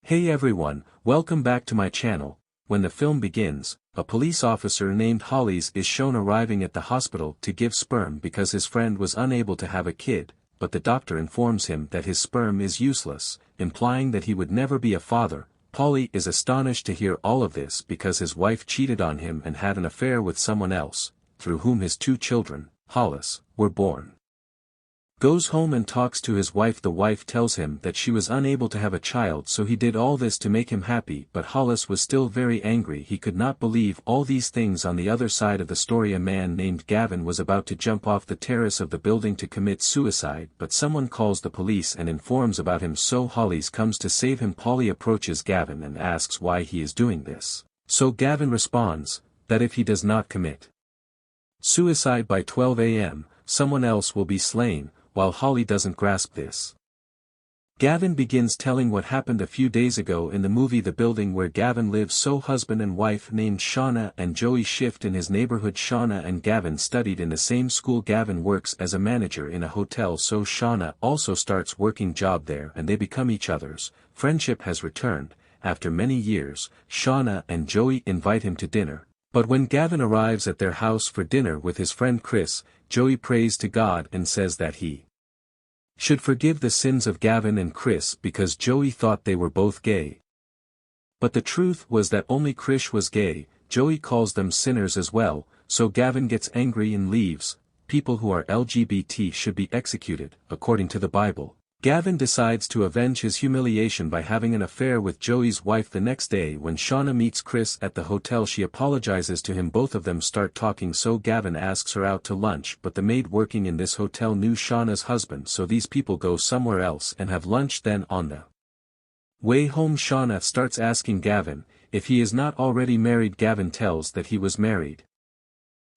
Hey everyone, welcome back to my channel. When the film begins, a police officer named Hollis is shown arriving at the hospital to give sperm because his friend was unable to have a kid, but the doctor informs him that his sperm is useless, implying that he would never be a father. Polly is astonished to hear all of this because his wife cheated on him and had an affair with someone else, through whom his two children, Hollis, were born. Goes home and talks to his wife. The wife tells him that she was unable to have a child, so he did all this to make him happy, but Hollis was still very angry. He could not believe all these things. On the other side of the story, a man named Gavin was about to jump off the terrace of the building to commit suicide, but someone calls the police and informs about him, so Hollis comes to save him. Polly approaches Gavin and asks why he is doing this. So Gavin responds, that if he does not commit suicide by 12 a.m., someone else will be slain, while Holly doesn't grasp this. Gavin begins telling what happened a few days ago in the movie The Building, where Gavin lives. So husband and wife named Shauna and Joey shift in his neighborhood. Shauna and Gavin studied in the same school. Gavin works as a manager in a hotel, so Shauna also starts working job there and they become each other's. Friendship has returned. After many years, Shauna and Joey invite him to dinner. But when Gavin arrives at their house for dinner with his friend Chris, Joey prays to God and says that he should forgive the sins of Gavin and Chris because Joey thought they were both gay. But the truth was that only Chris was gay. Joey calls them sinners as well, so Gavin gets angry and leaves. People who are LGBT should be executed, according to the Bible. Gavin decides to avenge his humiliation by having an affair with Joey's wife. The next day, when Shauna meets Chris at the hotel, she apologizes to him. Both of them start talking, so Gavin asks her out to lunch, but the maid working in this hotel knew Shauna's husband, so these people go somewhere else and have lunch. Then on the way home, Shauna starts asking Gavin if he is not already married. Gavin tells that he was married,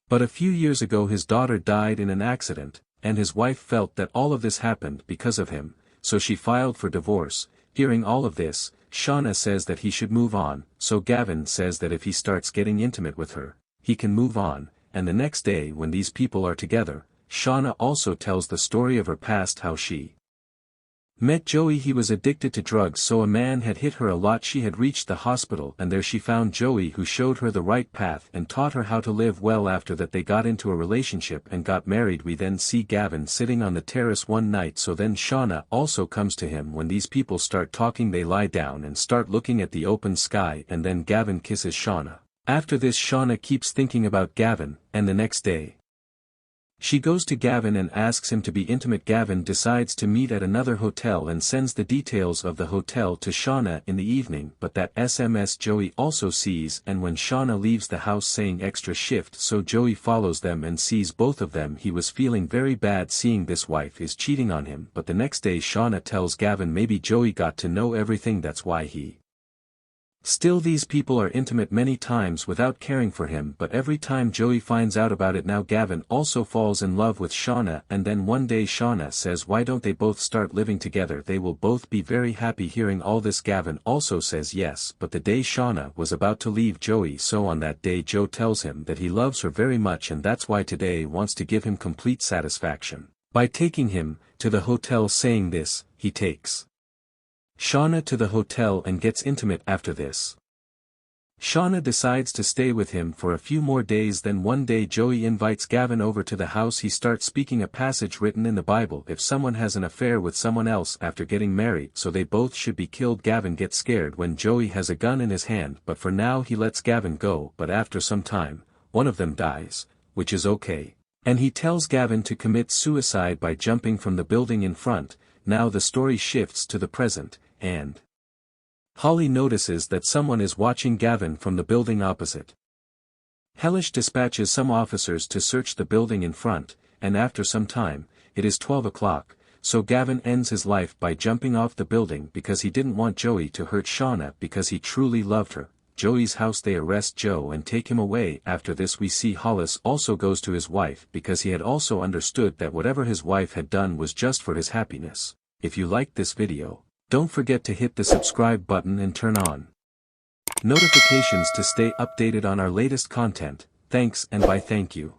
but a few years ago his daughter died in an accident, and his wife felt that all of this happened because of him, so she filed for divorce. Hearing all of this, Shauna says that he should move on, so Gavin says that if he starts getting intimate with her, he can move on. And the next day, when these people are together, Shauna also tells the story of her past, how she met Joey. He was addicted to drugs, so a man had hit her a lot. She had reached the hospital and there she found Joey, who showed her the right path and taught her how to live well. After that they got into a relationship and got married. We then see Gavin sitting on the terrace one night, so then Shauna also comes to him. When these people start talking, they lie down and start looking at the open sky, and then Gavin kisses Shauna. After this, Shauna keeps thinking about Gavin, and the next day she goes to Gavin and asks him to be intimate. Gavin decides to meet at another hotel and sends the details of the hotel to Shauna in the evening, but that SMS Joey also sees, and when Shauna leaves the house saying extra shift, so Joey follows them and sees both of them. He was feeling very bad seeing this wife is cheating on him, but the next day Shauna tells Gavin maybe Joey got to know everything, that's why he still these people are intimate many times without caring for him. But every time Joey finds out about it, now Gavin also falls in love with Shauna, and then one day Shauna says why don't they both start living together, they will both be very happy. Hearing all this, Gavin also says yes, but the day Shauna was about to leave Joey, so on that day Joe tells him that he loves her very much, and that's why today wants to give him complete satisfaction by taking him to the hotel. Saying this, he takes Shauna to the hotel and gets intimate. After this, Shauna decides to stay with him for a few more days. Then one day Joey invites Gavin over to the house. He starts speaking a passage written in the Bible: if someone has an affair with someone else after getting married, so they both should be killed. Gavin gets scared when Joey has a gun in his hand, but for now he lets Gavin go. But after some time, one of them dies, which is okay, and he tells Gavin to commit suicide by jumping from the building in front. Now the story shifts to the present, and Holly notices that someone is watching Gavin from the building opposite. Hellish dispatches some officers to search the building in front, and after some time, it is 12 o'clock, so Gavin ends his life by jumping off the building because he didn't want Joey to hurt Shauna because he truly loved her. Joey's house, they arrest Joe and take him away. After this we see Hollis also goes to his wife because he had also understood that whatever his wife had done was just for his happiness. If you liked this video, don't forget to hit the subscribe button and turn on notifications to stay updated on our latest content. Thanks and bye. Thank you.